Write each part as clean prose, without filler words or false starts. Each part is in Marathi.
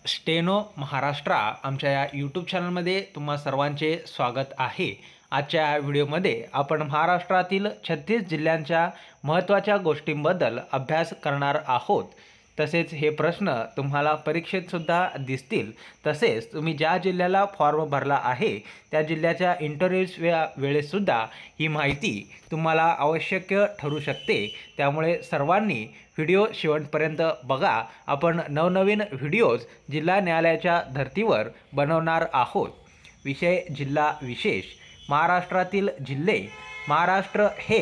स्टेनो महाराष्ट्र आमच्या या यूट्यूब चॅनलमध्ये तुम्हा सर्वांचे स्वागत आहे। आजच्या व्हिडिओमध्ये आपण महाराष्ट्रातील 36 जिल्ह्यांच्या महत्त्वाच्या गोष्टींबद्दल अभ्यास करणार आहोत। तसेच हे प्रश्न तुम्हाला परीक्षेत सुद्धा दिसतील। तसेच तुम्ही ज्या जिल्ह्याला फॉर्म भरला आहे त्या जिल्ह्याच्या इंटरव्ह्यूच्या वेळेस सुद्धा ही माहिती तुम्हाला आवश्यक ठरू शकते। त्यामुळे सर्वांनी व्हिडिओ शेवटपर्यंत बघा। आपण नवनवीन व्हिडिओज जिल्हा न्यायालयाच्या धर्तीवर बनवणार आहोत। विषय जिल्हा विशेष। महाराष्ट्रातील जिल्हे। महाराष्ट्र हे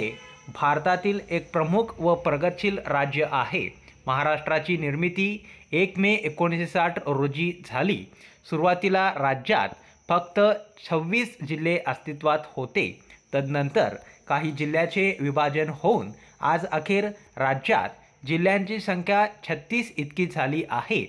भारतातील एक प्रमुख व प्रगतशील राज्य आहे। महाराष्ट्राची निर्मिती 1 मे 1960 रोजी झाली। सुरुवातीला राज्यात फक्त 26 जिल्हे अस्तित्वात होते। तदनंतर काही जिल्ह्याचे विभाजन होऊन आज अखेर राज्यात जिल्ह्यांची संख्या 36 इतकी झाली आहे।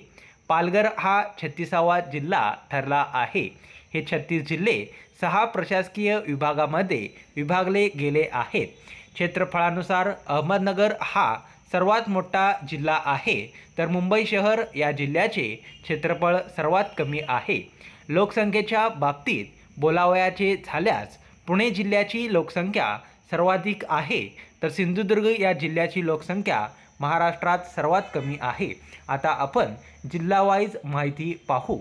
पालघर हा 36वा जिल्हा ठरला आहे। हे 36 जिल्हे 6 प्रशासकीय विभागामध्ये विभागले गेले आहेत। क्षेत्रफळानुसार अहमदनगर हा सर्वात मोठा जिल्हा आहे, तर मुंबई शहर या जिल्ह्याचे क्षेत्रफळ सर्वात कमी आहे। लोकसंख्येच्या बाबतीत बोलावयाचे झाल्यास पुणे जिल्ह्याची लोकसंख्या सर्वाधिक आहे, तर सिंधुदुर्ग या जिल्ह्याची लोकसंख्या महाराष्ट्रात सर्वात कमी आहे। आता आपण जिल्हावाईज माहिती पाहू।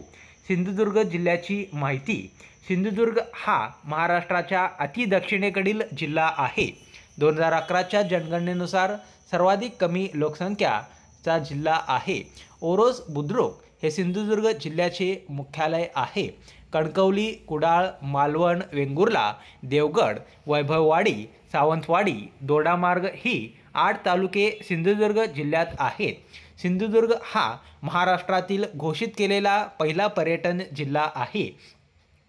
सिंधुदुर्ग जिल्ह्याची माहिती। सिंधुदुर्ग हा महाराष्ट्राच्या अति दक्षिणेकडील जिल्हा आहे। 2011च्या जनगणनेनुसार सर्वाधिक कमी लोकसंख्याचा जिल्हा आहे। ओरोस बुद्रुक हे सिंधुदुर्ग जिल्ह्याचे मुख्यालय आहे। कणकवली, कुडाळ, मालवण, वेंगुर्ला, देवगड, वैभववाडी, सावंतवाडी, दोडामार्ग ही 8 तालुके सिंधुदुर्ग जिल्ह्यात आहेत। सिंधुदुर्ग हा महाराष्ट्रातील घोषित केलेला पहिला पर्यटन जिल्हा आहे।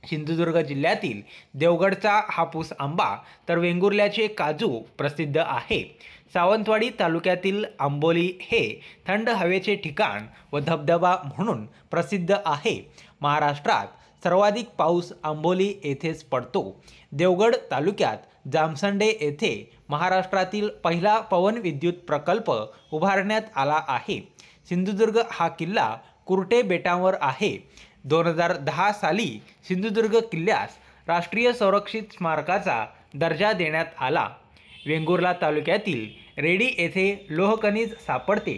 सिंधुदुर्ग जिल्ह्यातील देवगडचा हापूस आंबा तर वेंगुर्ल्याचे काजू प्रसिद्ध आहे। सावंतवाडी तालुक्यातील आंबोली हे थंड हवेचे ठिकाण व धबधबा म्हणून प्रसिद्ध आहे। महाराष्ट्रात सर्वाधिक पाऊस आंबोली येथेच पडतो। देवगड तालुक्यात जामसंडे येथे महाराष्ट्रातील पहिला पवन विद्युत प्रकल्प उभारण्यात आला आहे। सिंधुदुर्ग हा किल्ला कुर्टे बेटावर आहे। 2010 साली सिंधुदुर्ग किल्ल्यास राष्ट्रीय संरक्षित स्मारकाचा दर्जा देण्यात आला। वेंगुर्ला तालुक्यातील रेडी येथे लोहखनिज सापडते।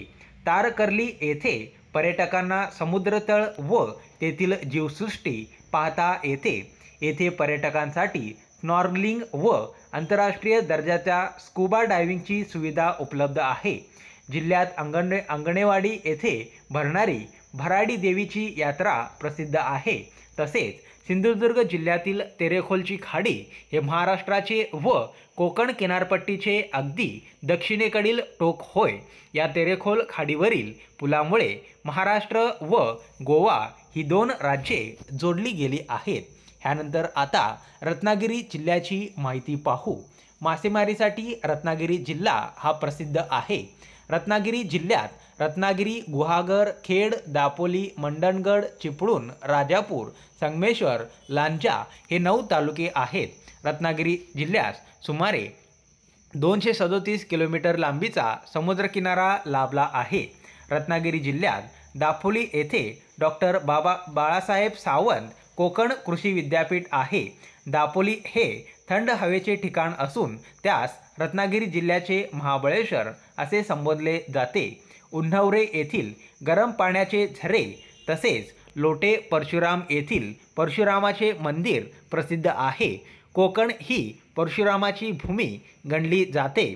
तारकर्ली येथे पर्यटकांना समुद्रतळ व तेथील जीवसृष्टी पाहता येते। येथे पर्यटकांसाठी स्नॉर्कलिंग व आंतरराष्ट्रीय दर्जाच्या स्कूबा डायव्हिंगची सुविधा उपलब्ध आहे। जिल्ह्यात अंगणेवाडी येथे भरणारी भराडी देवीची यात्रा प्रसिद्ध आहे। तसेच सिंधुदुर्ग जिल्ह्यातील तेरेखोलची खाडी हे महाराष्ट्राचे व कोकण किनारपट्टीचे अगदी दक्षिणेकडील टोक होय। या तेरेखोल खाडीवरील पुलामुळे महाराष्ट्र व गोवा ही 2 राज्ये जोडली गेली आहेत। ह्यानंतर आता रत्नागिरी जिल्ह्याची माहिती पाहू। मासेमारीसाठी रत्नागिरी जिल्हा हा प्रसिद्ध आहे। रत्नागिरी जिल्ह्यात रत्नागिरी, गुहागर, खेड, दापोली, मंडणगड, चिपळूण, राजापूर, संगमेश्वर, लांजा हे 9 तालुके आहेत। रत्नागिरी जिल्ह्यास सुमारे 237 किलोमीटर लांबीचा समुद्रकिनारा लाभला आहे। रत्नागिरी जिल्ह्यात दापोली येथे डॉक्टर बाळासाहेब सावंत कोकण कृषी विद्यापीठ आहे। दापोली हे थंड हवेचे ठिकाण असून त्यास रत्नागिरी जिल्ह्याचे महाबळेश्वर असे संबोधले जाते। उन्हवरे येथील गरम पाण्याचे झरे तसेच लोटे परशुराम येथील परशुरामाचे मंदिर प्रसिद्ध आहे। कोकण ही परशुरामाची भूमी गणली जाते।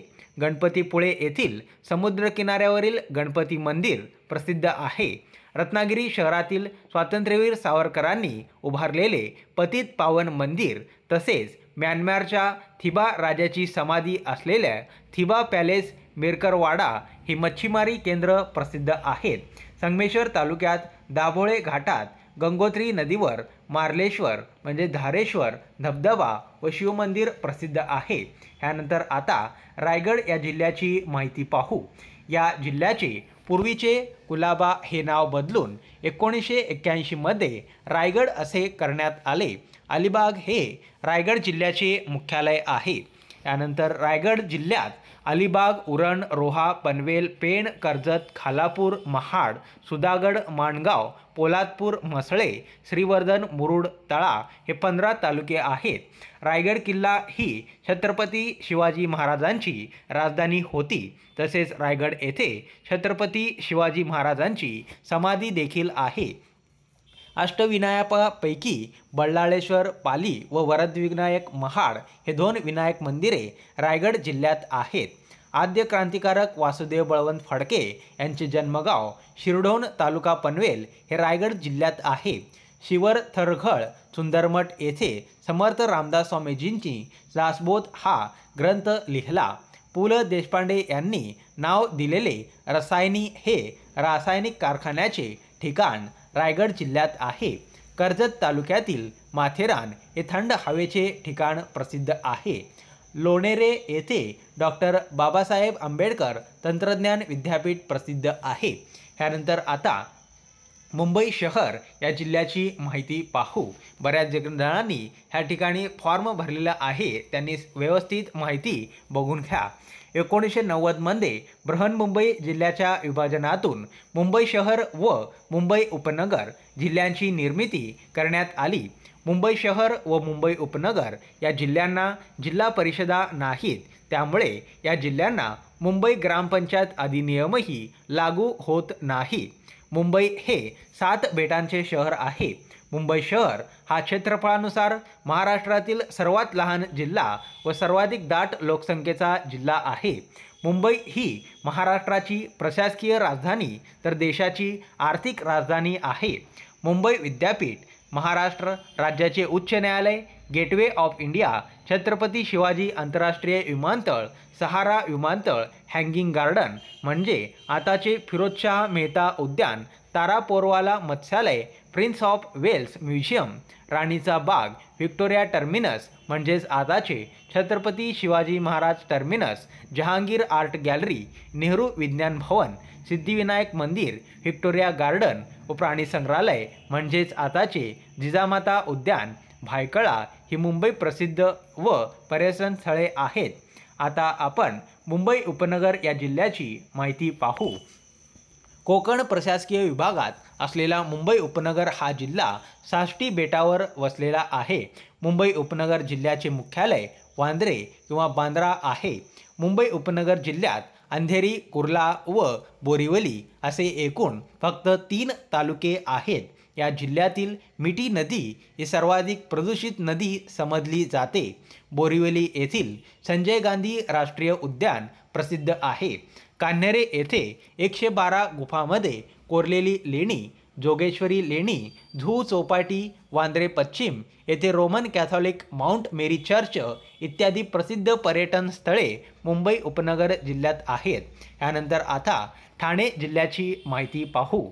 गणपतीपुळे येथील समुद्रकिनाऱ्यावरील गणपती मंदिर प्रसिद्ध आहे। रत्नागिरी शहरातील स्वातंत्र्यवीर सावरकरांनी उभारलेले पतित पावन मंदिर तसेच म्यानमारच्या थिबा राजाची समाधी असलेल्या थिबा पॅलेस, मेरकरवाडा ही मच्छीमारी केंद्र प्रसिद्ध आहेत। संगमेश्वर तालुक्यात दाभोळे घाटात गंगोत्री नदीवर मार्लेश्वर म्हणजे धारेश्वर धबधबा व शिवमंदिर प्रसिद्ध आहे। ह्यानंतर आता रायगड या जिल्ह्याची माहिती पाहू। या जिल्ह्याचे पूर्वीचे कुलाबा हे नाव बदलून 1981 मध्ये रायगड असे करण्यात आले। अलिबाग हे रायगड जिल्ह्याचे मुख्यालय आहे। यानंतर रायगड जिल्ह्यात अलिबाग, उरण, रोहा, पनवेल, पेण, कर्जत, खालापूर, महाड, सुधागड, माणगाव, पोलादपूर, म्हसळे, श्रीवर्धन, मुरुड, तळा हे 15 तालुके आहेत. रायगड किल्ला ही छत्रपती शिवाजी महाराजांची राजधानी होती. तसेच रायगड येथे छत्रपती शिवाजी महाराजांची समाधी देखील आहे. अष्टविनायकापैकी बल्लाळेश्वर, पाली व वरदविनायक महाड हे 2 विनायक मंदिरे रायगड जिल्ह्यात आहेत. आद्य क्रांतिकारक वासुदेव बळवंत फडके यांचे जन्मगाव शिरढोण तालुका पनवेल हे रायगड जिल्ह्यात आहे. शिवरथरघळ सुंदरमठ येथे समर्थ रामदास स्वामीजींची दासबोध हा ग्रंथ लिहिला. पु ल देशपांडे यांनी नाव दिलेले रसायनी हे रासायनिक कारखान्याचे ठिकाण रायगड जिल्ह्यात आहे. कर्जत तालुक्यातील माथेरान हे थंड हवेचे ठिकाण प्रसिद्ध आहे. लोणेरे येथे डॉक्टर बाबासाहेब आंबेडकर तंत्रज्ञान विद्यापीठ प्रसिद्ध आहे. त्यानंतर आता मुंबई शहर या जिल्ह्याची माहिती पाहू. बऱ्याच जणांनी ह्या ठिकाणी फॉर्म भरलेला आहे, त्यांनी व्यवस्थित माहिती बघून घ्या. 1990मध्ये बृहन्मुंबई जिल्ह्याच्या विभाजनातून मुंबई शहर व मुंबई उपनगर जिल्ह्यांची निर्मिती करण्यात आली. मुंबई शहर व मुंबई उपनगर या जिल्ह्यांना जिल्हा परिषदा नाहीत, त्यामुळे या जिल्ह्यांना मुंबई ग्रामपंचायत अधिनियमही लागू होत नाही. मुंबई हे 7 बेटांचे शहर आहे. मुंबई शहर हा क्षेत्रफळानुसार महाराष्ट्रातील सर्वात लहान जिल्हा व सर्वाधिक दाट लोकसंख्येचा जिल्हा आहे. मुंबई ही महाराष्ट्राची प्रशासकीय राजधानी तर देशाची आर्थिक राजधानी आहे. मुंबई विद्यापीठ, महाराष्ट्र राज्याचे उच्च न्यायालय, gateway of India, Chhatrapati Shivaji आंतरराष्ट्रीय विमानतळ, सहारा विमानतळ, हँगिंग गार्डन म्हणजे आताचे फिरोजशाह मेहता उद्यान, तारापोरवाला मत्स्यालय, प्रिन्स ऑफ वेल्स म्युझियम, राणीचा बाग, व्हिक्टोरिया टर्मिनस म्हणजेच आताचे Chhatrapati Shivaji Maharaj terminus, Jahangir art gallery, Nehru विज्ञान भवन, सिद्धिविनायक मंदिर, व्हिक्टोरिया गार्डन व प्राणी संग्रहालय म्हणजेच आताचे जिजामाता उद्यान, भायखळा ही मुंबई प्रसिद्ध व पर्यटन स्थळे आहेत. आता आपण मुंबई उपनगर या जिल्ह्याची माहिती पाहू. कोकण प्रशासकीय विभागात असलेला मुंबई उपनगर हा जिल्हा साष्टी बेटावर वसलेला आहे. मुंबई उपनगर जिल्ह्याचे मुख्यालय वांद्रे किंवा बांद्रा आहे. मुंबई उपनगर जिल्ह्यात अंधेरी, कुर्ला व बोरिवली असे एकूण फक्त 3 तालुके आहेत. या जिल्ह्यातील मिठी नदी ही सर्वाधिक प्रदूषित नदी समजली जाते. बोरिवली येथील संजय गांधी राष्ट्रीय उद्यान प्रसिद्ध आहे. कान्हेरे येथे 112 गुफांमध्ये कोरलेली लेणी, जोगेश्वरी लेणी, झू चौपाटी, वांद्रे पश्चिम येथे रोमन कॅथॉलिक माउंट मेरी चर्च इत्यादी प्रसिद्ध पर्यटन स्थळे मुंबई उपनगर जिल्ह्यात आहेत. यानंतर आता ठाणे जिल्ह्याची माहिती पाहू.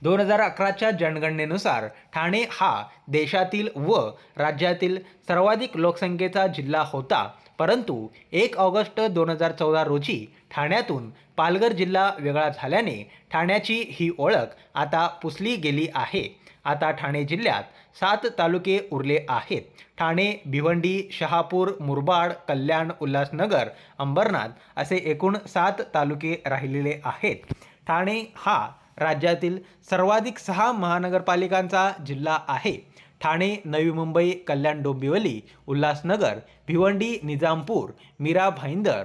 2011च्या जनगणनेनुसार ठाणे हा देशातील व राज्यातील सर्वाधिक लोकसंख्येचा जिल्हा होता. परंतु 1 ऑगस्ट 2014 रोजी ठाण्यातून पालघर जिल्हा वेगळा झाल्याने ठाण्याची ही ओळख आता पुसली गेली आहे. आता ठाणे जिल्ह्यात 7 तालुके उरले आहेत. ठाणे, भिवंडी, शहापूर, मुरबाड, कल्याण, उल्हासनगर, अंबरनाथ असे एकूण 7 तालुके राहिलेले आहेत. ठाणे हा राज्यातील सर्वाधिक 6 महानगरपालिकांचा जिल्हा आहे. ठाणे, नवी मुंबई, कल्याण डोंबिवली, उल्हासनगर, भिवंडी, निजामपूर, मीरा भाईंदर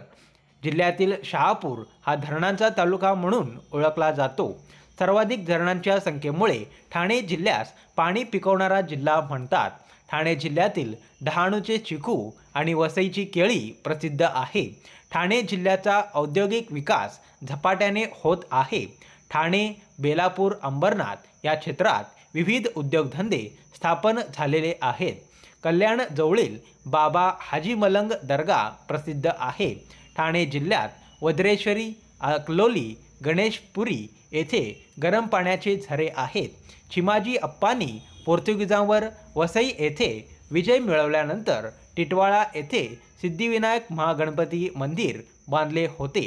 जिल्ह्यातील शहापूर हा धरणांचा तालुका म्हणून ओळखला जातो. सर्वाधिक धरणांच्या संख्येमुळे ठाणे जिल्ह्यास पाणी पिकवणारा जिल्हा म्हणतात. ठाणे जिल्ह्यातील डहाणूचे चिकू आणि वसईची केळी प्रसिद्ध आहे. ठाणे जिल्ह्याचा औद्योगिक विकास झपाट्याने होत आहे. ठाणे, बेलापूर, अंबरनाथ या क्षेत्रात विविध उद्योगधंदे स्थापन झालेले आहेत. कल्याण जवळील बाबा हाजी मलंग दर्गा प्रसिद्ध आहे. ठाणे जिल्ह्यात वज्रेश्वरी, अकलोली, गणेशपुरी येथे गरम पाण्याचे झरे आहेत. चिमाजी अप्पांनी पोर्तुगीजांवर वसई येथे विजय मिळवल्यानंतर टिटवाळा येथे सिद्धिविनायक महागणपती मंदिर बांधले होते.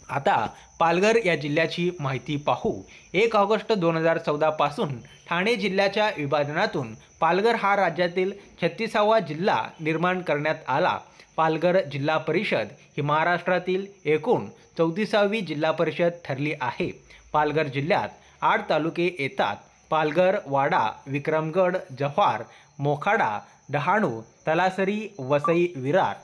आता पालघर या जिल्ह्याची माहिती पाहू। 1 ऑगस्ट 2014 पासून ठाणे जिल्ह्याच्या विभाजनातून पालघर हा राज्यातील 36वा जिल्हा निर्माण करण्यात आला। पालघर जिल्हा परिषद ही महाराष्ट्रातील एकूण 34वी जिल्हा परिषद ठरली आहे। पालघर जिल्ह्यात 8 तालुके येतात: पालघर, वाडा, विक्रमगड, जव्हार, मोखाडा, डहाणू, तलासरी, वसई, विरार।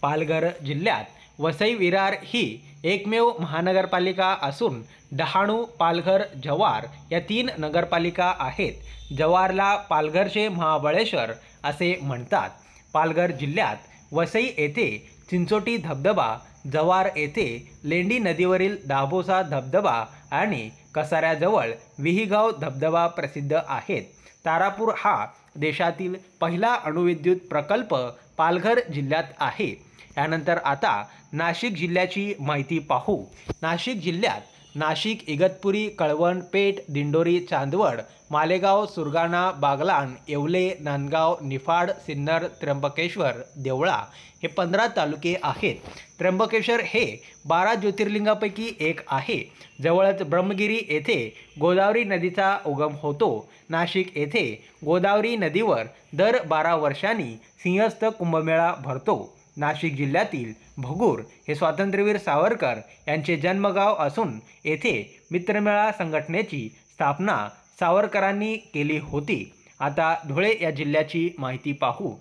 पालघर जिल्ह्यात वसई विरार ही एकमेव महानगरपालिका असून डहाणू, पालघर, जव्हार या 3 नगरपालिका आहेत। जव्हारला पालघरचे महाबळेश्वर असे म्हणतात। पालघर जिल्ह्यात वसई येथे चिंचोटी धबधबा, जव्हार येथे लेंडी नदीवरील दाभोसा धबधबा आणि कसाऱ्याजवळ विहीगाव धबधबा प्रसिद्ध आहेत। तारापूर हा देशातील पहिला अणुविद्युत प्रकल्प पालघर जिल्ह्यात आहे। यानंतर आता नाशिक जिल्ह्याची माहिती पाहू। नाशिक जिल्ह्यात नाशिक, इगतपुरी, कळवण, पेठ, दिंडोरी, चांदवड, मालेगाव, सुरगाणा, बागलाण, येवले, नांदगाव, निफाड, सिन्नर, त्र्यंबकेश्वर, देवळा हे 15 तालुके आहेत। त्र्यंबकेश्वर हे 12 ज्योतिर्लिंगापैकी एक आहे। जवळच ब्रह्मगिरी येथे गोदावरी नदीचा उगम होतो। नाशिक येथे गोदावरी नदीवर दर 12 वर्षांनी सिंहस्थ कुंभमेळा भरतो। नाशिक जिल्ह्यातील भगूर हे स्वातंत्र्यवीर सावरकर यांचे जन्मगाव असून येथे मित्रमेळा संघटनेची स्थापना सावरकरांनी केली होती। आता धुळे या जिल्ह्याची माहिती पाहू।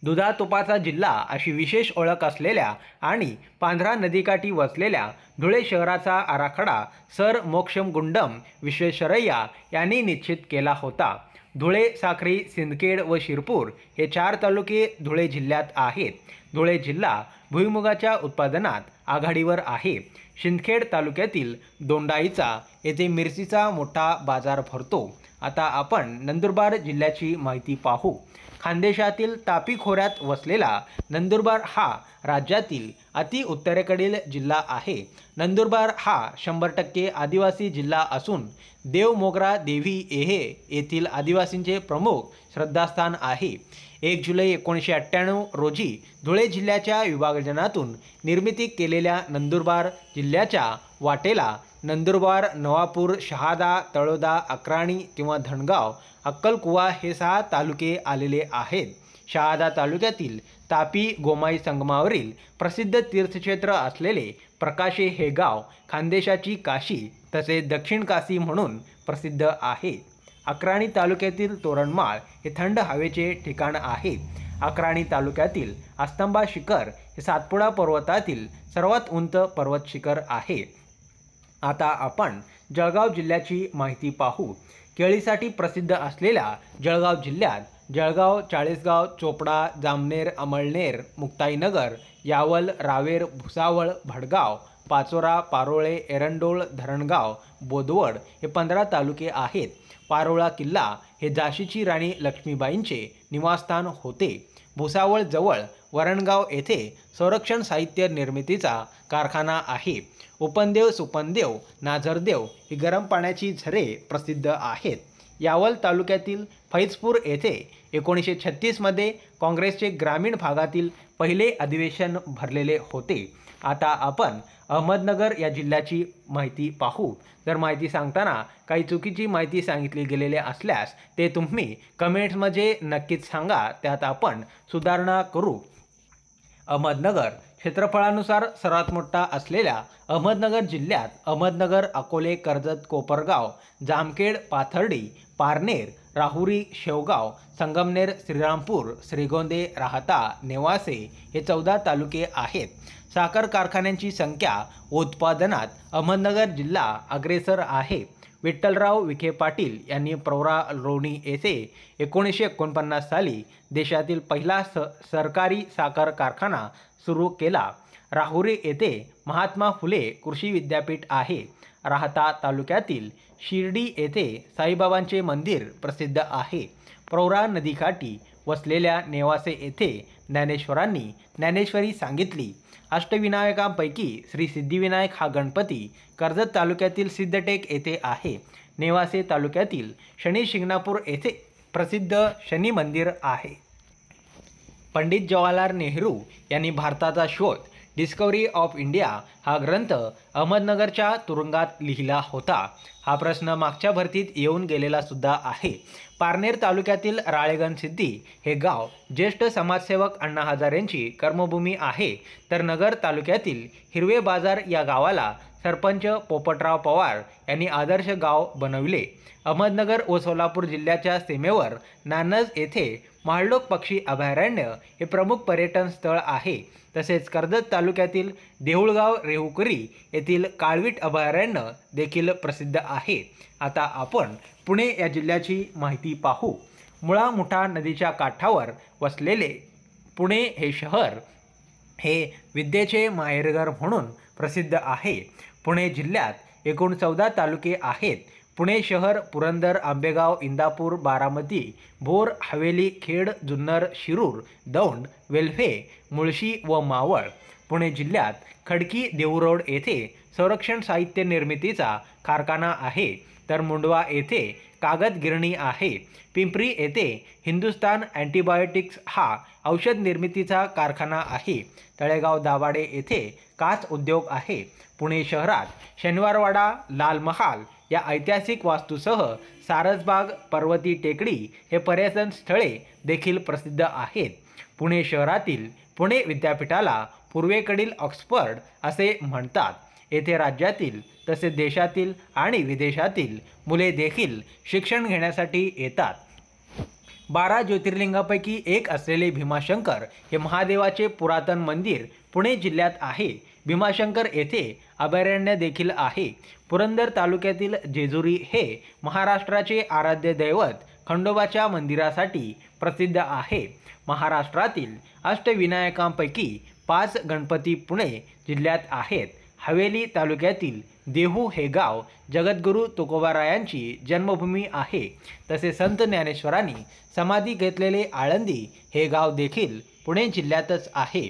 दुधातुपाचा जिल्हा अशी विशेष ओळख असलेल्या आणि पांझरा नदीकाठी वसलेल्या धुळे शहराचा आराखडा सर मोक्षगुंडम विश्वेश्वरय्या यांनी निश्चित केला होता। धुळे, साक्री, सिंदखेड व शिरपूर हे 4 तालुके धुळे जिल्ह्यात आहेत। धुळे जिल्हा भुईमुगाच्या उत्पादनात आघाडीवर आहे। सिंदखेड तालुक्यातील दोंडाईचा येथे मिरचीचा मोठा बाजार भरतो। आता आपण नंदुरबार जिल्ह्याची माहिती पाहू। खानदेशातील तापी खोऱ्यात वसलेला नंदुरबार हा राज्यातील अति उत्तरेकडील जिल्हा आहे। नंदुरबार हा 100% आदिवासी जिल्हा असून देव मोगरा देवी येहे येथील आदिवासींचे प्रमुख श्रद्धास्थान आहे। 1 जुलै 1998 रोजी धुळे जिल्ह्याच्या विभाजनातून निर्मिती केलेल्या नंदुरबार जिल्ह्याच्या वाटेला नंदुरबार, नवापूर, शहादा, तळोदा, अक्राणी किंवा धनगाव, अक्कलकुवा हे 6 तालुके आलेले आहेत। शहादा तालुक्यातील तापी गोमाई संगमावरील प्रसिद्ध तीर्थक्षेत्र असलेले प्रकाशे हे गाव खानदेशाची काशी तसेच दक्षिण काशी म्हणून प्रसिद्ध आहे। अक्राणी तालुक्यातील तोरणमाळ हे थंड हवेचे ठिकाण आहे। अक्राणी तालुक्यातील अस्तंबा शिखर हे सातपुडा पर्वतातील सर्वात उंच पर्वत शिखर आहे। आता आपण जळगाव जिल्ह्याची माहिती पाहू। केळीसाठी प्रसिद्ध असलेल्या जळगाव जिल्ह्यात जळगाव, चाळीसगाव, चोपडा, जामनेर, अमळनेर, मुक्ताईनगर, यावल, रावेर, भुसावळ, भडगाव, पाचोरा, पारोळे, एरंडोळ, धरणगाव, बोदवड हे 15 तालुके आहेत। पारोळा किल्ला हे झाशीची राणी लक्ष्मीबाईंचे निवासस्थान होते। भुसावळ जवळ वरणगाव येथे संरक्षण साहित्य निर्मितीचा कारखाना आहे। उपनदेव, सुपनदेव, नाझरदेव ही गरम पाण्याची झरे प्रसिद्ध आहेत। यावल तालुक्यातील फैजपूर येथे 1936 मध्ये काँग्रेसचे ग्रामीण भागातील पहिले अधिवेशन भरलेले होते। आता आपण अहमदनगर या जिल्ह्याची माहिती पाहू। जर माहिती सांगताना काही चुकीची माहिती सांगितली गेलेली असल्यास ते तुम्ही कमेंट्समध्ये नक्कीच सांगा, त्यात आपण सुधारणा करू। अहमदनगर क्षेत्रफळानुसार सर्वात मोठा असलेल्या अहमदनगर जिल्ह्यात अहमदनगर, अकोले, कर्जत, कोपरगाव, जामखेड, पाथर्डी, पारनेर, राहुरी, शेवगाव, संगमनेर, श्रीरामपूर, श्रीगोंदे, राहता, नेवासे हे 14 तालुके आहेत। साखर कारखान्यांची संख्या उत्पादनात अहमदनगर जिल्हा अग्रेसर आहे। विठ्ठलराव विखे पाटील यांनी प्रवरा लोणी येथे 1949 साली देशातील पहिला सरकारी साखर कारखाना सुरू केला। राहुरी येथे महात्मा फुले कृषी विद्यापीठ आहे। राहता तालुक्यातील शिर्डी येथे साईबाबांचे मंदिर प्रसिद्ध आहे। प्रवरा नदीकाठी वसलेल्या नेवासे येथे ज्ञानेश्वरांनी ज्ञानेश्वरी सांगितली। अष्टविनायकांपैकी श्री सिद्धिविनायक हा गणपती कर्जत तालुक्यातील सिद्धटेक येथे आहे। नेवासे तालुक्यातील शनी शिंगणापूर येथे प्रसिद्ध शनी मंदिर आहे। पंडित जवाहरलाल नेहरू यांनी भारताचा शोध डिस्कवरी ऑफ इंडिया हा ग्रंथ अहमदनगरच्या तुरुंगात लिहिला होता? हा प्रश्न मागच्या भरतीत येऊन गेलेला सुद्धा आहे. पारनेर तालुक्यातील राळेगणसिद्धी हे गाव ज्येष्ठ समाजसेवक अण्णा हजारेंची कर्मभूमी आहे, तर नगर तालुक्यातील हिरवे बाजार या गावाला सरपंच पोपटराव पवार यांनी आदर्श गाव बनविले. अहमदनगर व सोलापूर जिल्ह्याच्या सीमेवर नान्नज येथे महाडलोक पक्षी अभयारण्य हे प्रमुख पर्यटन स्थळ आहे. तसेच कर्जत तालुक्यातील देऊळगाव रेहुकरी येथील काळवीट अभयारण्य देखील प्रसिद्ध आहे. आता आपण पुणे या जिल्ह्याची माहिती पाहू. मुळा मुठा नदीच्या काठावर वसलेले पुणे हे शहर हे विद्येचे माहेरघर म्हणून प्रसिद्ध आहे. पुणे जिल्ह्यात एकूण 14 तालुके आहेत. पुणे शहर पुरंदर, आंबेगाव, इंदापूर, बारामती, भोर, हवेली, खेड, जुन्नर, शिरूर, दौंड, वेल्हे, मुळशी व मावळ. पुणे जिल्ह्यात खडकी देऊरोड येथे संरक्षण साहित्य निर्मितीचा कारखाना आहे, तर मुंडवा येथे कागद गिरणी आहे. पिंपरी येथे हिंदुस्तान अँटीबायोटिक्स हा औषध निर्मितीचा कारखाना आहे. तळेगाव दाभाडे येथे काच उद्योग आहे. पुणे शहरात शनिवारवाडा, लाल महाल या ऐतिहासिक वास्तूसह सारसबाग, पर्वती टेकडी हे पर्यटन स्थळे देखील प्रसिद्ध आहेत. पुणे शहरातील पुणे विद्यापीठाला पूर्वेकडील ऑक्सफर्ड असे म्हणतात. येथे राज्यातील तसेच देशातील आणि विदेशातील मुले देखील शिक्षण घेण्यासाठी येतात. 12 ज्योतिर्लिंगापैकी एक असलेले भीमाशंकर हे महादेवाचे पुरातन मंदिर पुणे जिल्ह्यात आहे. भीमाशंकर येथे अभयारण्य देखील आहे. पुरंदर तालुक्यातील जेजुरी हे महाराष्ट्राचे आराध्य दैवत खंडोबाच्या मंदिरासाठी प्रसिद्ध आहे. महाराष्ट्रातील अष्टविनायकांपैकी 5 गणपती पुणे जिल्ह्यात आहेत. हवेली तालुक्यातील देहू हे गाव जगद्गुरू तुकोबारायांची जन्मभूमी आहे. तसे संत ज्ञानेश्वरांनी समाधी घेतलेले आळंदी हे गाव देखील पुणे जिल्ह्यातच आहे.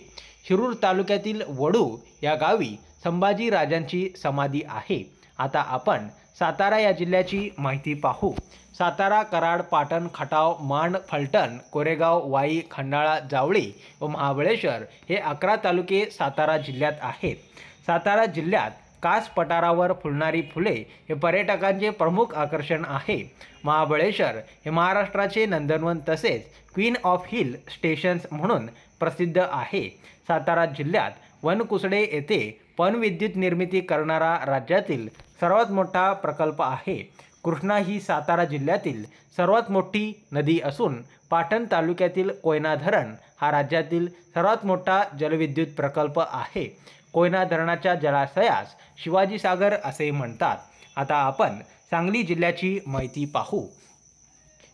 शिरूर तालुक्यातील वडू या गावी संभाजी राजांची समाधी आहे. आता आपण सातारा या जिल्ह्याची माहिती पाहू. सातारा, कराड, पाटण, खटाव, माण, फलटण, कोरेगाव, वाई, खंडाळा, जावळी व महाबळेश्वर हे 11 तालुके सातारा जिल्ह्यात आहेत. सातारा जिल्ह्यात कास पठारावर फुलणारी फुले हे पर्यटकांचे प्रमुख आकर्षण आहे. महाबळेश्वर हे महाराष्ट्राचे नंदनवन तसेच क्वीन ऑफ हिल स्टेशन्स म्हणून प्रसिद्ध आहे. सातारा जिल्ह्यात वनकुसडे येथे पनविद्युत निर्मिती करणारा राज्यातील सर्वात मोठा प्रकल्प आहे. कृष्णा ही सातारा जिल्ह्यातील सर्वात मोठी नदी असून पाटण तालुक्यातील कोयना धरण हा राज्यातील सर्वात मोठा जलविद्युत प्रकल्प आहे. कोयना धरणाच्या जलाशयास शिवाजी सागर असे म्हणतात. आता आपण सांगली जिल्ह्याची माहिती पाहू.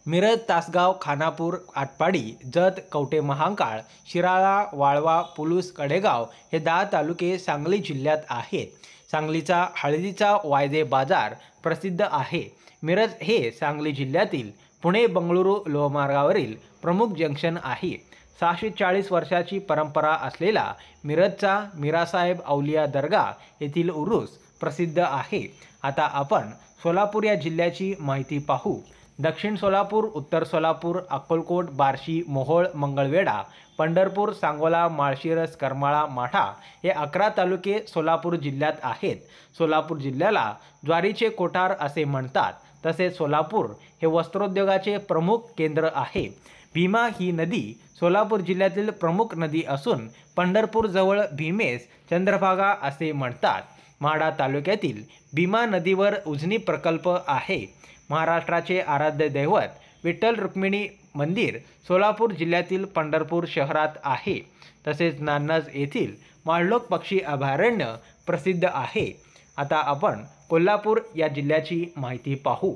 मिरज, तासगाव, खानापूर, आटपाडी, जत, कवठे महांकाळ, शिराळा, वाळवा, पुलूस, कडेगाव हे 10 तालुके सांगली जिल्ह्यात आहेत. सांगलीचा हळदीचा वायदे बाजार प्रसिद्ध आहे. मिरज हे सांगली जिल्ह्यातील पुणे बंगळुरू लोहमार्गावरील प्रमुख जंक्शन आहे. 640 वर्षाची परंपरा असलेला मिरजचा मीरासाहेब औलिया दर्गा येथील उरूस प्रसिद्ध आहे. आता आपण सोलापूर या जिल्ह्याची माहिती पाहू. दक्षिण सोलापूर, उत्तर सोलापूर, अक्कलकोट, बार्शी, मोहोळ, मंगळवेढा, पंढरपूर, सांगोला, माळशिरस, करमाळा, माढा हे 11 तालुके सोलापूर जिल्ह्यात आहेत. सोलापूर जिल्ह्याला ज्वारीचे कोठार असे म्हणतात. तसेच सोलापूर हे वस्त्रोद्योगाचे प्रमुख केंद्र आहे. भीमा ही नदी सोलापूर जिल्ह्यातील प्रमुख नदी असून पंढरपूरजवळ भीमेस चंद्रभागा असे म्हणतात. माढा तालुक्यातील भीमा नदीवर उजनी प्रकल्प आहे. महाराष्ट्राचे आराध्य दैवत विठ्ठल रुक्मिणी मंदिर सोलापूर जिल्ह्यातील पंढरपूर शहरात आहे. तसेच नान्नज येथील महाडलोक पक्षी अभयारण्य प्रसिद्ध आहे. आता आपण कोल्हापूर या जिल्ह्याची माहिती पाहू.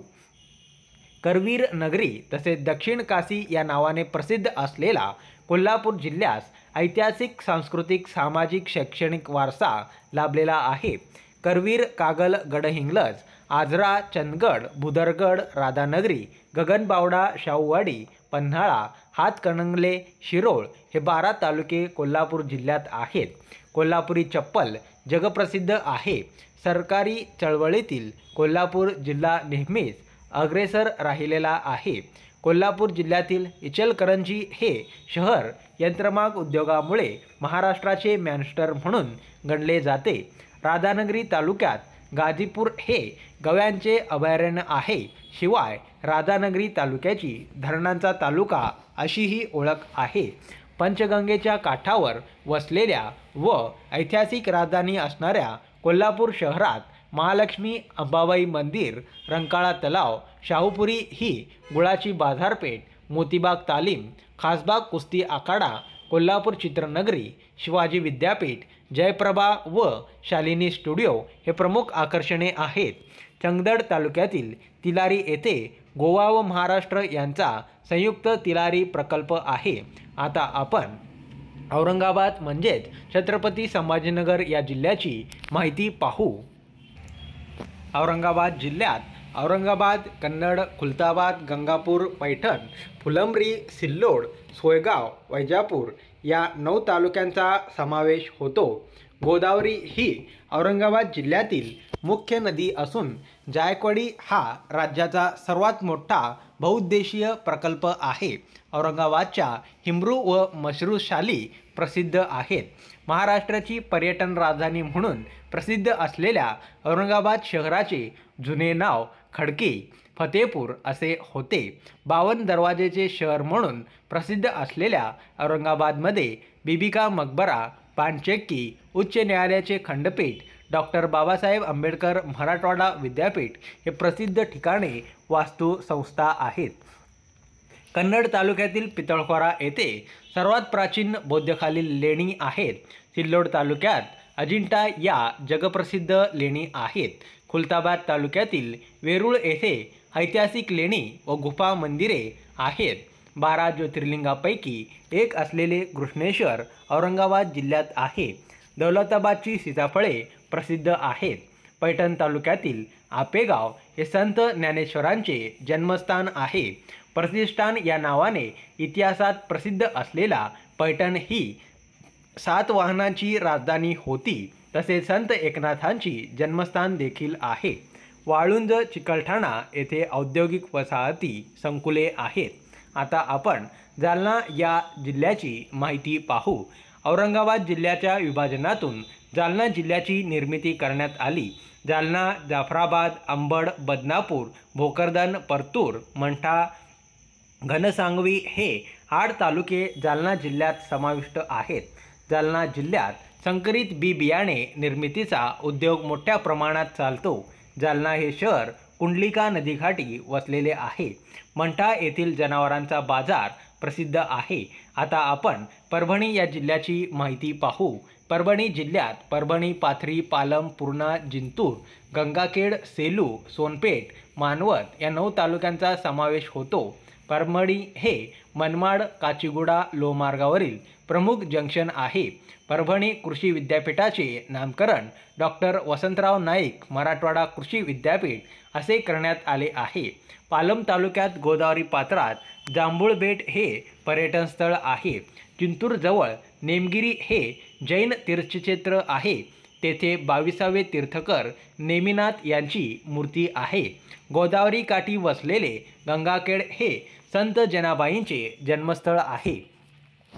करवीर नगरी तसेच दक्षिण काशी या नावाने प्रसिद्ध असलेला कोल्हापूर जिल्ह्यास ऐतिहासिक, सांस्कृतिक, सामाजिक, शैक्षणिक वारसा लाभलेला आहे. करवीर, कागल, गडहिंग्लज, आजरा, चंदगड, भुदरगड, राधानगरी, गगनबावडा, शाहूवाडी, पन्हाळा, हातकणंगले, शिरोळ हे 12 तालुके कोल्हापूर जिल्ह्यात आहेत. कोल्हापुरी चप्पल जगप्रसिद्ध आहे. सरकारी चळवळीतील कोल्हापूर जिल्हा नेहमीच अग्रेसर राहिलेला आहे. कोल्हापूर जिल्ह्यातील इचलकरंजी हे शहर यंत्रमाग उद्योगामुळे महाराष्ट्राचे मॅनचेस्टर म्हणून गणले जाते। राधानगरी तालुक्यात गाझीपूर हे गव्यांचे अभयारण्य आहे। शिवाय राधानगरी तालुक्याची धरणांचा तालुका अशीही ओळख आहे। पंचगंगेच्या काठावर वसलेल्या व ऐतिहासिक राजधानी असणाऱ्या कोल्हापूर शहरात महालक्ष्मी, अंबाबाई मंदिर, रंकाळा तलाव, शाहूपुरी ही गुळाची बाजारपेठ, मोतीबाग तालीम, खासबाग कुस्ती आखाडा, कोल्हापूर चित्रनगरी, शिवाजी विद्यापीठ, जयप्रभा व शालिनी स्टुडिओ हे प्रमुख आकर्षणे आहेत। चंदगड तालुक्यातील तिलारी येथे गोवा व महाराष्ट्र यांचा संयुक्त तिलारी प्रकल्प आहे। आता आपण औरंगाबाद म्हणजेच छत्रपती संभाजीनगर या जिल्ह्याची माहिती पाहू। औरंगाबाद जिल्ह्यात औरंगाबाद, कन्नड, खुलताबाद, गंगापूर, पैठण, फुलंब्री, सिल्लोड, सोयगाव, वैजापूर या 9 तालुक्यांचा समावेश होतो। गोदावरी ही औरंगाबाद जिल्ह्यातील मुख्य नदी असून जायकवाडी हा राज्याचा सर्वात मोठा बहुउद्देशीय प्रकल्प आहे। औरंगाबादच्या हिमरू व मशरू शाली प्रसिद्ध आहेत। महाराष्ट्राची पर्यटन राजधानी म्हणून प्रसिद्ध असलेल्या औरंगाबाद शहराचे जुने नाव खडकी फतेपूर असे होते। 52 दरवाजेचे शहर म्हणून प्रसिद्ध असलेल्या औरंगाबादमध्ये बीबी का मकबरा, पानचक्की, उच्च न्यायालयाचे खंडपीठ, डॉक्टर बाबासाहेब आंबेडकर मराठवाडा विद्यापीठ हे प्रसिद्ध ठिकाणे वास्तू संस्था आहेत। कन्नड तालुक्यातील पितळखोरा येथे सर्वात प्राचीन बौद्धकालीन लेणी आहेत। सिल्लोड तालुक्यात अजिंठा या जगप्रसिद्ध लेणी आहेत। खुलताबाद तालुक्यातील वेरूळ येथे ऐतिहासिक लेणी व गुफा मंदिरे आहेत। 12 ज्योतिर्लिंगापैकी एक असलेले घृष्णेश्वर औरंगाबाद जिल्ह्यात आहे। दौलताबादची सीताफळे प्रसिद्ध आहेत। पैठण तालुक्यातील आपेगाव हे संत ज्ञानेश्वरांचे जन्मस्थान आहे। प्रतिष्ठान या नावाने इतिहासात प्रसिद्ध असलेला पैठण ही 7 वाहनांची राजधानी होती। तसेच संत एकनाथांची जन्मस्थान देखील आहे। वाळुंज, चिकलठाणा येथे औद्योगिक वसाहती संकुले आहेत। आता आपण जालना या जिल्ह्याची माहिती पाहू। औरंगाबाद जिल्ह्याच्या विभाजनातून जालना जिल्ह्याची निर्मिती करण्यात आली। जालना, जाफराबाद, अंबड, बदनापूर, भोकरदन, परतूर, मंठा, घनसांगवी हे 8 तालुके जालना जिल्ह्यात समाविष्ट आहेत। जालना जिल्ह्यात संकरित बी बियाणे निर्मितीचा उद्योग मोठ्या प्रमाणात चालतो। जालना हे शहर कुंडलिका नदीकाठी वसलेले आहे। मंठा येथील जनावरांचा बाजार प्रसिद्ध आहे। आता आपण परभणी या जिल्ह्याची माहिती पाहू। परभणी जिल्ह्यात परभणी, पाथरी, पालम, पूर्णा, जिंतूर, गंगाखेड, सेलू, सोनपेठ, मानवत या 9 तालुक्यांचा समावेश होतो। परभणी हे मनमाड, काचीगुडा लोहमार्गावरील प्रमुख जंक्शन आहे। परभणी कृषी विद्यापीठाचे नामकरण डॉक्टर वसंतराव नाईक मराठवाडा कृषी विद्यापीठ असे करण्यात आले आहे। पालम तालुक्यात गोदावरी पात्रात जांभूळ बेट हे पर्यटन स्थळ आहे। जिंतूरजवळ नेमगिरी हे जैन तीर्थक्षेत्र आहे। तेथे 22वे तीर्थकर नेमिनाथ यांची मूर्ती आहे। गोदावरी काठी वसलेले गंगाखेड हे संत जनाबाईंचे जन्मस्थळ आहे।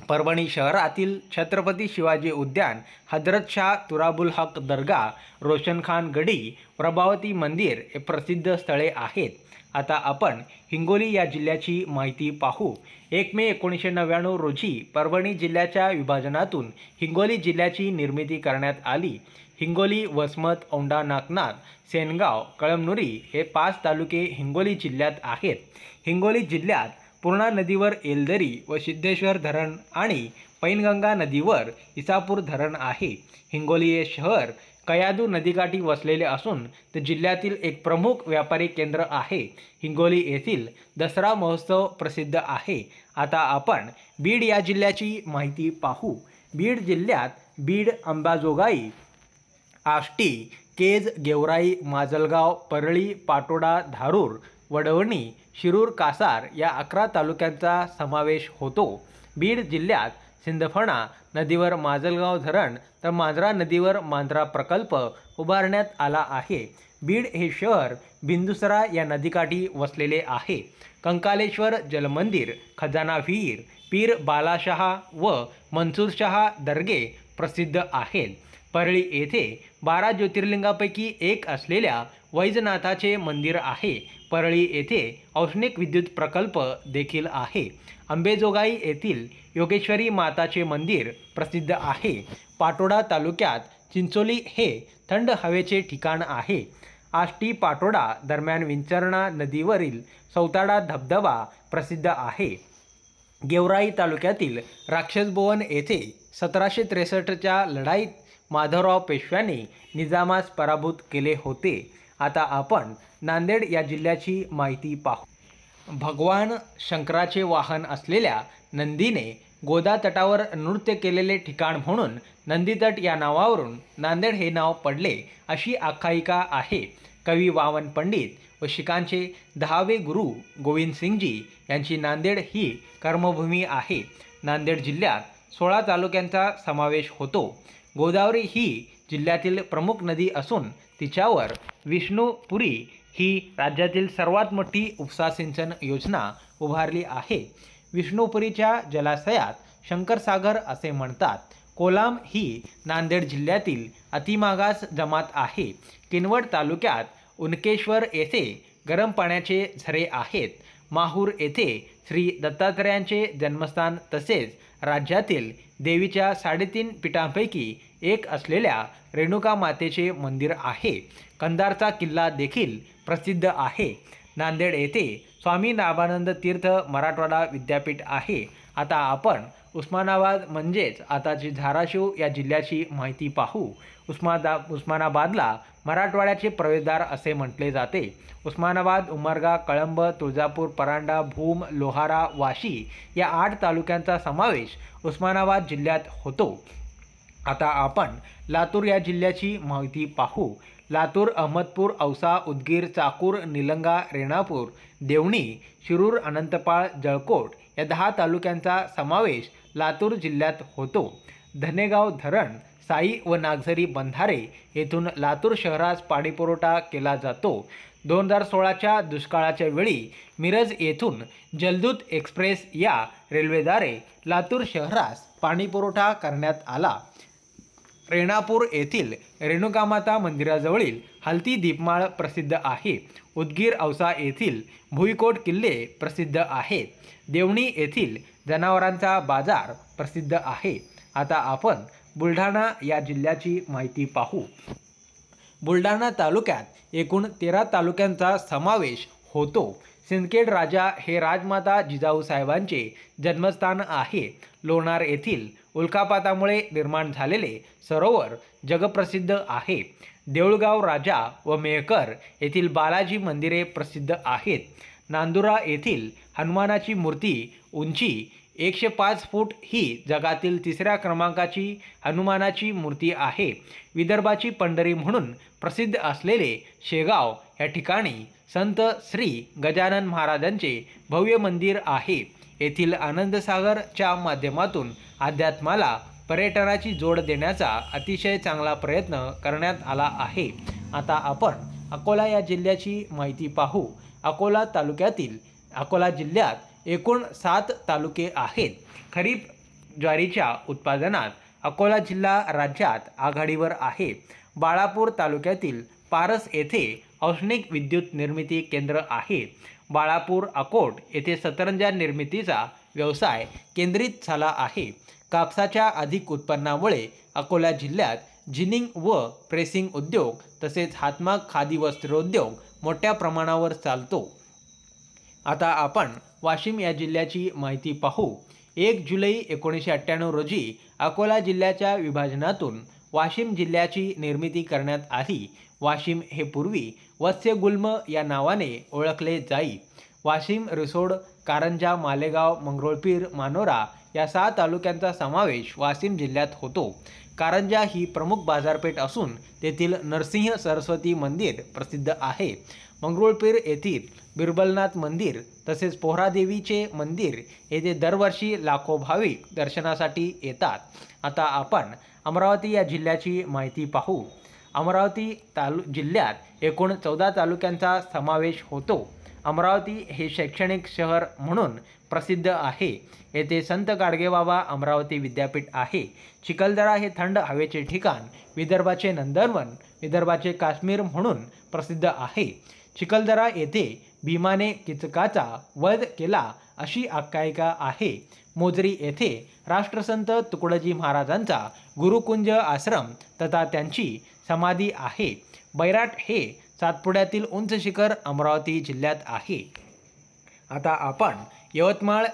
परभणी शहरातील छत्रपती शिवाजी उद्यान, हजरत शाह तुराबुल हक दर्गा, रोशनखान गडी, प्रभावती मंदिर हे प्रसिद्ध स्थळे आहेत। आता आपण हिंगोली या जिल्ह्याची माहिती पाहू। 1 मे 1999 रोजी परभणी जिल्ह्याच्या विभाजनातून हिंगोली जिल्ह्याची निर्मिती करण्यात आली। हिंगोली, वसमत, औंढा नागनाथ, सेनगाव, कळमनुरी हे 5 तालुके हिंगोली जिल्ह्यात आहेत। हिंगोली जिल्ह्यात पूर्णा नदीवर येलदरी व सिद्धेश्वर धरण आणि पैनगंगा नदीवर इसापूर धरण आहे। हिंगोली हे शहर कयाधू नदीकाठी वसलेले असून ते जिल्ह्यातील एक प्रमुख व्यापारी केंद्र आहे। हिंगोली येथील दसरा महोत्सव प्रसिद्ध आहे। आता आपण बीड या जिल्ह्याची माहिती पाहू। बीड जिल्ह्यात बीड, अंबाजोगाई, आष्टी, केज, गेवराई, माजलगाव, परळी, पाटोदा, धारूर, वडवणी, शिरूर, कासार या 11 तालुक्यांचा समावेश होतो। बीड जिल्ह्यात सिंदफणा नदीवर माजलगाव धरण तर मांजरा नदीवर मांजरा प्रकल्प उभारण्यात आला आहे। बीड हे शहर बिंदुसरा या नदीकाठी वसलेले आहे। कंकालेश्वर जलमंदिर, खजाना विहीर, पीर बालाशहा व मनसूरशहा दर्गे प्रसिद्ध आहेत। परळी येथे 12 ज्योतिर्लिंगापैकी एक असलेल्या वैजनाथाचे मंदिर आहे। परळी येथे औष्णिक विद्युत प्रकल्प देखील आहे। अंबेजोगाई येथील योगेश्वरी माताचे मंदिर प्रसिद्ध आहे। पाटोदा तालुक्यात चिंचोली हे थंड हवेचे ठिकाण आहे। आष्टी पाटोदा दरम्यान विंचरणा नदीवरील सौताडा धबधबा प्रसिद्ध आहे। गेवराई तालुक्यातील राक्षसभुवन येथे 1763च्या लढाईत माधवराव पेशव्यांनी निजामास पराभूत केले होते। आता आपण नांदेड या जिल्ह्याची माहिती पाहू। भगवान शंकराचे वाहन असलेल्या नंदीने गोदा तटावर नृत्य केलेले ठिकाण म्हणून नंदीतट या नावावरून नांदेड हे नाव पडले अशी आख्यायिका आहे। कवी वामन पंडित व शिखांचे 10वे गुरु गोविंदसिंगजी यांची नांदेड ही कर्मभूमी आहे। नांदेड जिल्ह्यात 16 तालुक्यांचा समावेश होतो। गोदावरी ही जिल्ह्यातील प्रमुख नदी असून तिच्यावर विष्णुपुरी ही राज्यातील सर्वात मोठी उपसा सिंचन योजना उभारली आहे। विष्णुपुरीच्या जलाशयात शंकरसागर असे म्हणतात। कोलाम ही नांदेड जिल्ह्यातील अतिमागास जमात आहे। किनवट तालुक्यात उनकेश्वर येथे गरम पाण्याचे झरे आहेत। माहूर येथे श्री दत्तात्रेयांचे जन्मस्थान तसेच राज्यातील देवीच्या 3.5 पीठांपैकी एक असलेल्या रेणुका मातेचे मंदिर आहे। कंधारचा किल्ला देखील प्रसिद्ध आहे। नांदेड येथे स्वामी नाभानंद तीर्थ मराठवाडा विद्यापीठ आहे। आता आपण उस्मानाबाद म्हणजेच आताची धाराशिव या जिल्ह्याची माहिती पाहू। उस्मानाबादला मराठवाड्याचे प्रवेशद्वार असे म्हटले जाते। उस्मानाबाद, उमरगा, कळंब, तुळजापूर, परांडा, भूम, लोहारा, वाशी या 8 तालुक्यांचा समावेश उस्मानाबाद जिल्ह्यात होतो। आता आपण लातूर या जिल्ह्याची माहिती पाहू। लातूर, अहमदपूर, औसा, उदगीर, चाकूर, निलंगा, रेणापूर, देवणी, शिरूर, अनंतपाळ, जळकोट या 10 तालुक्यांचा समावेश लातूर जिल्ह्यात होतो। धनेगाव धरण, साई व नागझरी बंधारे येथून लातूर शहरास पाणीपुरवठा केला जातो। 2016च्या दुष्काळाच्या वेळी मिरज येथून जलदूत एक्सप्रेस या रेल्वेद्वारे लातूर शहरास पाणीपुरवठा करण्यात आला। रेणापूर येथील रेणुकामाता मंदिराजवळील हलती दीपमाळ प्रसिद्ध आहे। उदगीर, औसा येथील भुईकोट किल्ले प्रसिद्ध आहेत। देवणी येथील जनावरांचा बाजार प्रसिद्ध आहे। आता आपण बुलढाणा या जिल्ह्याची माहिती पाहू। बुलढाणा तालुक्यात एकूण 13 तालुक्यांचा समावेश होतो। सिंदखेड राजा हे राजमाता जिजाऊ साहेबांचे जन्मस्थान आहे। लोणार येथील उल्कापातामुळे निर्माण झालेले सरोवर जगप्रसिद्ध आहे। देऊळगाव राजा व मेहकर येथील बालाजी मंदिरे प्रसिद्ध आहेत। नांदुरा येथील हनुमानाची मूर्ती उंची 105 फूट ही जगातील 3ऱ्या क्रमांकाची हनुमानाची मूर्ती आहे। विदर्भाची पंढरी म्हणून प्रसिद्ध असलेले शेगाव या ठिकाणी संत श्री गजानन महाराजांचे भव्य मंदिर आहे। येथील आनंदसागरच्या माध्यमातून अध्यात्माला पर्यटनाची जोड देण्याचा अतिशय चांगला प्रयत्न करण्यात आला आहे। आता आपण अकोला या जिल्ह्याची माहिती पाहू। अकोला जिल्ह्यात एकूण 7 तालुके आहेत। खरीप ज्वारीच्या उत्पादनात अकोला जिल्हा राज्यात आघाडीवर आहे। बाळापूर तालुक्यातील पारस येथे औष्णिक विद्युत निर्मिती केंद्र आहे। बाळापूर अकोट येथे सतरंजा निर्मितीचा व्यवसाय केंद्रित झाला आहे। कापसाच्या अधिक उत्पन्नामुळे अकोला जिल्ह्यात जिनिंग व प्रेसिंग उद्योग तसेच हातमाग खादी वस्त्रोद्योग मोठ्या प्रमाणावर चालतो। आता आपण वाशिम या जिल्ह्याची माहिती पाहू। 1 जुलै 1998 रोजी अकोला जिल्ह्याच्या विभाजनातून वाशिम जिल्ह्याची निर्मिती करण्यात आली। वाशिम हे पूर्वी वत्स्यगुल्म या नावाने ओळखले जाई। वाशिम, रिसोड, कारंजा, मालेगाव, मंगरुळपीर, मानोरा या 6 तालुक्यांचा समावेश वाशिम जिल्ह्यात होतो। कारंजा ही प्रमुख बाजारपेठ असून तेथील नरसिंह सरस्वती मंदिर प्रसिद्ध आहे। मंगरुळपीर येथील बिरबलनाथ मंदिर तसेच पोहरादेवीचे मंदिर येथे दरवर्षी लाखो भाविक दर्शनासाठी येतात। आता आपण अमरावती या जिल्ह्याची माहिती पाहू। अमरावती जिल्ह्यात एकूण 14 तालुक्यांचा समावेश होतो। अमरावती हे शैक्षणिक शहर म्हणून प्रसिद्ध आहे। येथे संत गाडगेबाबा अमरावती विद्यापीठ आहे। चिखलदरा हे थंड हवेचे ठिकाण, विदर्भाचे नंदनवन, विदर्भाचे काश्मीर म्हणून प्रसिद्ध आहे। चिखलदरा येथे भीमाने कीचकाचा वध केला अशी आख्यायिका आहे। मोजरी येथे राष्ट्रसंत तुकडोजी महाराजांचा गुरुकुंज आश्रम तथा त्यांची समाधी आहे। बैराट हे सातपुड्यातील उंच शिखर अमरावती जिल्ह्यात आहे। आता आपण यवतमाळ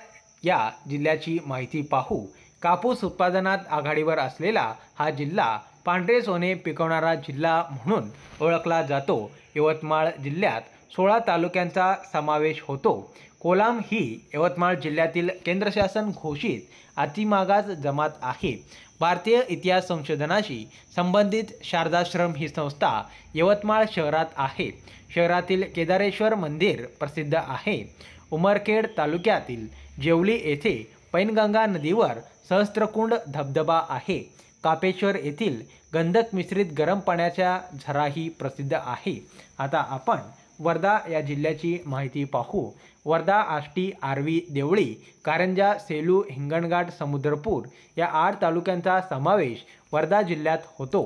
या जिल्ह्याची माहिती पाहू। कापूस उत्पादनात आघाडीवर असलेला हा जिल्हा पांढरे सोने पिकवणारा जिल्हा म्हणून ओळखला जातो। यवतमाळ जिल्ह्यात 16 तालुक्यांचा समावेश होतो। कोलाम ही यवतमाळ जिल्ह्यातील केंद्रशासन घोषित अतिमागास जमात आहे। भारतीय इतिहास संशोधनाशी संबंधित शारदाश्रम ही संस्था यवतमाळ शहरात आहे। शहरातील केदारेश्वर मंदिर प्रसिद्ध आहे। उमरखेड तालुक्यातील जेवली येथे पैनगंगा नदीवर सहस्त्रकुंड धबधबा आहे। कापेश्वर येथील गंधक मिश्रित गरम पाण्याच्या झराही प्रसिद्ध आहे। आता आपण वर्धा या जिल्ह्याची माहिती पाहू। वर्धा, आष्टी, आर्वी, देवळी, कारंजा, सेलू, हिंगणघाट, समुद्रपूर या 8 तालुक्यांचा समावेश वर्धा जिल्ह्यात होतो।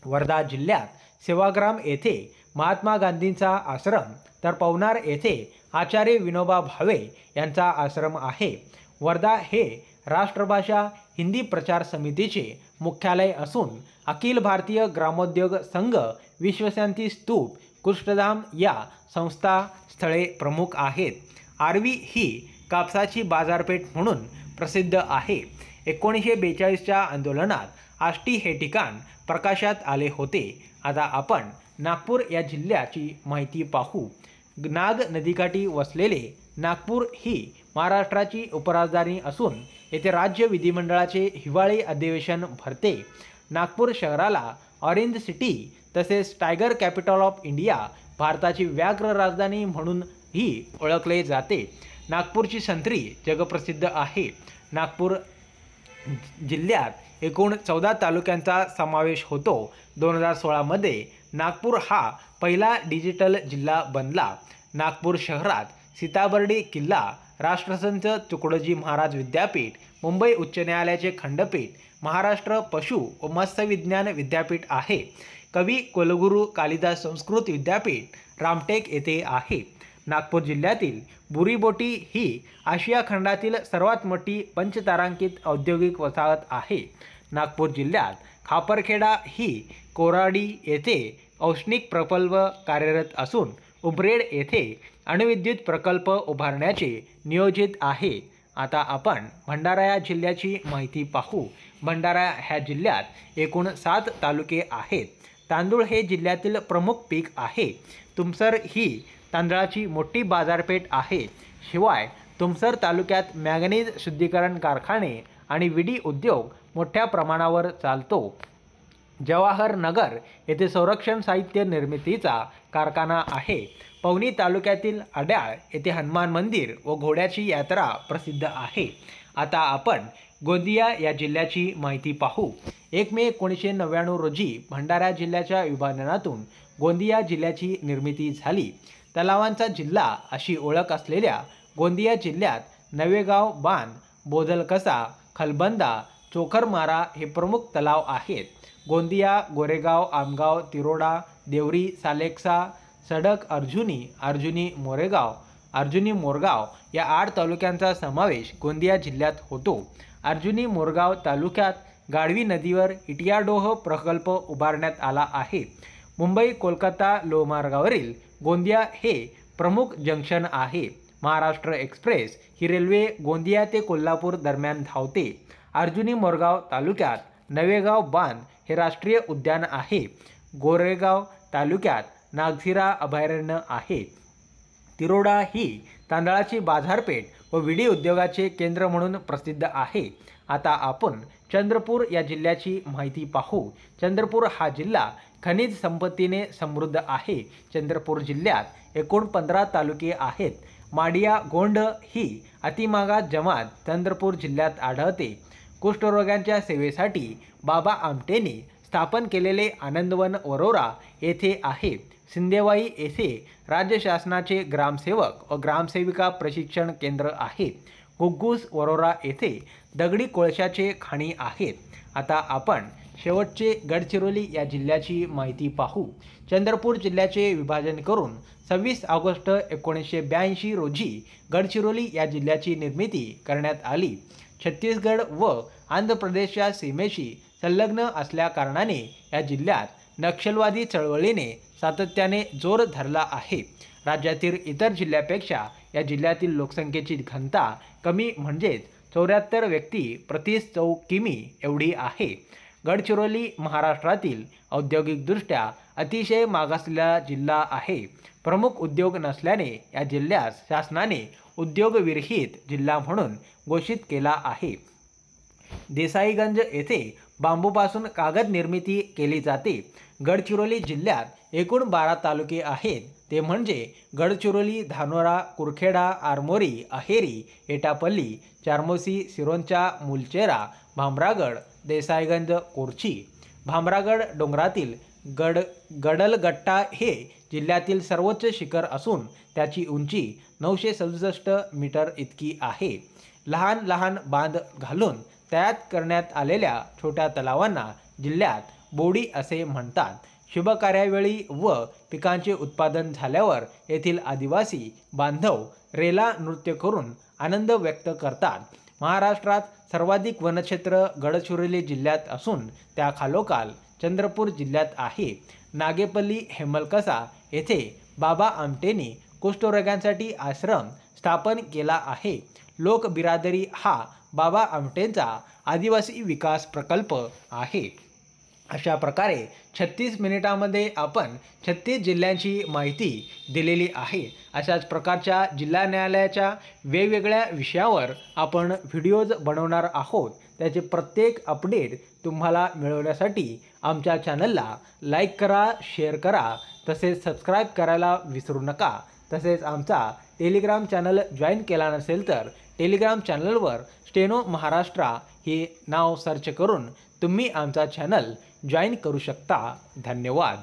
वर्धा जिल्ह्यात सेवाग्राम येथे महात्मा गांधींचा आश्रम तर पवनार येथे आचार्य विनोबा भावे यांचा आश्रम आहे। वर्धा हे राष्ट्रभाषा हिंदी प्रचार समितीचे मुख्यालय असून अखिल भारतीय ग्रामोद्योग संघ, विश्वशांती स्तूप, कुष्ठधाम या संस्था स्थळे प्रमुख आहेत। आर्वी ही कापसाची बाजारपेठ म्हणून प्रसिद्ध आहे। 1942च्या आंदोलनात आष्टी हे ठिकाण प्रकाशात आले होते। आता आपण नागपूर या जिल्ह्याची माहिती पाहू। नाग नदीकाठी वसलेले नागपूर ही महाराष्ट्राची उपराजधानी असून येथे राज्य विधिमंडळाचे हिवाळी अधिवेशन भरते। नागपूर शहराला ऑरेंज सिटी तसेच टायगर कॅपिटल ऑफ इंडिया, भारताची व्याघ्र राजधानी म्हणूनही ओळखले जाते। नागपूरची संत्री जगप्रसिद्ध आहे। नागपूर जिल्ह्यात एकूण 14 तालुक्यांचा समावेश होतो। 2016 नागपूर हा पहिला डिजिटल जिल्हा बनला। नागपूर शहरात सीताबर्डी किल्ला, राष्ट्रसंत तुकडोजी महाराज विद्यापीठ, मुंबई उच्च न्यायालयाचे खंडपीठ, महाराष्ट्र पशु व मत्स्य विज्ञान विद्यापीठ आहे। कवी कुलगुरू कालिदास संस्कृत विद्यापीठ रामटेक येथे आहे। नागपूर जिल्ह्यातील बुरीबोटी ही आशिया खंडातील सर्वात मोठी पंचतारांकित औद्योगिक वसाहत आहे। नागपूर जिल्ह्यात खापरखेडा ही कोराडी येथे औष्णिक प्रकल्प कार्यरत असून उमरेड येथे अणुविद्युत प्रकल्प उभारण्याचे नियोजित आहे। आता आपण भंडारा या जिल्ह्याची माहिती पाहू। भंडारा ह्या जिल्ह्यात एकूण 7 तालुके आहेत। तांदूळ हे जिल्ह्यातील प्रमुख पीक आहे। तुमसर ही तांदळाची मोठी बाजारपेठ आहे। शिवाय तुमसर तालुक्यात मॅंगनीज शुद्धीकरण कारखाने आणि विडी उद्योग मोठ्या प्रमाणावर चालतो। जवाहर नगर येथे संरक्षण साहित्य निर्मितीचा कारखाना आहे। पवनी तालुक्यातील अड्याळ येथे हनुमान मंदिर व घोड्याची यात्रा प्रसिद्ध आहे। आता आपण गोंदिया या जिल्ह्याची माहिती पाहू। 1 मे 1999 रोजी भंडारा जिल्ह्याच्या विभाजनातून गोंदिया जिल्ह्याची निर्मिती झाली। तलावांचा जिल्हा अशी ओळख असलेल्या गोंदिया जिल्ह्यात नवेगाव बांध, बोदलकसा, खलबंदा, चोखरमारा हे प्रमुख तलाव आहेत। गोंदिया, गोरेगाव, आमगाव, तिरोडा, देवरी, सालेकसा, सडक, अर्जुनी मोरगाव या 8 तालुक्यांचा समावेश गोंदिया जिल्ह्यात होतो। अर्जुनी मोरगाव तालुक्यात गाढवी नदीवर इटियाडोह प्रकल्प उभारण्यात आला आहे। मुंबई कोलकाता लोहमार्गावरील गोंदिया हे प्रमुख जंक्शन आहे। महाराष्ट्र एक्सप्रेस ही रेल्वे गोंदिया ते कोल्हापूर दरम्यान धावते। अर्जुनी मोरगाव तालुक्यात नवेगाव बांध हे राष्ट्रीय उद्यान आहे। गोरेगाव तालुक्यात नागझिरा अभयारण्य आहे। तिरोडा ही तांदळाची बाजारपेठ व विडी उद्योगाचे केंद्र म्हणून प्रसिद्ध आहे। आता आपण चंद्रपूर या जिल्ह्याची माहिती पाहू। चंद्रपूर हा जिल्हा खनिज संपत्तीने समृद्ध आहे। चंद्रपूर जिल्ह्यात एकूण 15 तालुके आहेत। माडिया गोंड ही अतिमागास जमात चंद्रपूर जिल्ह्यात आढळते। कुष्ठरोग्यांच्या सेवेसाठी बाबा आमटेंनी स्थापन केलेले आनंदवन वरोरा येथे आहे. सिंदेवाई येथे राज्य शासनाचे ग्रामसेवक व ग्रामसेविका प्रशिक्षण केंद्र आहे. घुग्गुस वरोरा येथे दगडी कोळशाचे खाणी आहेत. आता आपण शेवटचे गडचिरोली या जिल्ह्याची माहिती पाहू. चंद्रपूर जिल्ह्याचे विभाजन करून 26 ऑगस्ट 1982 रोजी गडचिरोली या जिल्ह्याची निर्मिती करण्यात आली. छत्तीसगड व आंध्र प्रदेशच्या सीमेशी संलग्न असल्याकारणाने या जिल्ह्यात नक्षलवादी चळवळीने सातत्याने जोर धरला आहे. राज्यातील इतर जिल्ह्यापेक्षा या जिल्ह्यातील लोकसंख्येची घनता कमी म्हणजेच 74 व्यक्ती प्रति किमी एवढी आहे. गडचिरोली महाराष्ट्रातील औद्योगिकदृष्ट्या अतिशय मागासलेला जिल्हा आहे. प्रमुख उद्योग नसल्याने या जिल्ह्यास शासनाने उद्योगविरहित जिल्हा म्हणून घोषित केला आहे. देसाईगंज येथे बांबूपासून कागद निर्मिती केली जाते. गडचिरोली जिल्ह्यात एकूण 12 तालुके आहेत. ते म्हणजे गडचिरोली, धानोरा, कुरखेडा, आरमोरी, अहेरी, एटापल्ली, चार्मोसी, सिरोंचा, मुलचेरा, भामरागड, देसाईगंज, कोरची. भामरागड डोंगरातील गडलगट्टा हे जिल्ह्यातील सर्वोच्च शिखर असून त्याची उंची 967 मीटर इतकी आहे. लहान लहान बांध घालून तयार करण्यात आलेल्या छोट्या तलावांना जिल्ह्यात बोडी असे म्हणतात. शुभकार्यावेळी व पिकांचे उत्पादन झाल्यावर येथील आदिवासी बांधव रेला नृत्य करून आनंद व्यक्त करतात. महाराष्ट्रात सर्वाधिक वनक्षेत्र गडचिरोली जिल्ह्यात असून त्याखालोखाल चंद्रपूर जिल्ह्यात आहे. नागेपल्ली हेमलकसा येथे बाबा आमटेंनी कुष्ठरोग्यांसाठी आश्रम स्थापन केला आहे. लोक बिरादरी हा बाबा आमटेंचा आदिवासी विकास प्रकल्प आहे. अशा प्रकारे 36 मिनिटांमध्ये आपण 36 जिल्ह्यांची माहिती दिलेली आहे. अशाच प्रकारच्या जिल्हा न्यायालयाच्या वेगवेगळ्या विषयावर आपण व्हिडिओज बनवणार आहोत. त्याचे प्रत्येक अपडेट तुम्हाला मिळवण्यासाठी आमच्या चॅनलला लाईक करा, शेअर करा, तसेच सबस्क्राईब करायला विसरू नका. तसेच आमचा टेलिग्राम चॅनल जॉईन केला नसेल तर टेलिग्राम चॅनलवर स्टेनो महाराष्ट्र हे नाव सर्च करून तुम्ही आमचा चॅनल जॉईन करू शकता. धन्यवाद.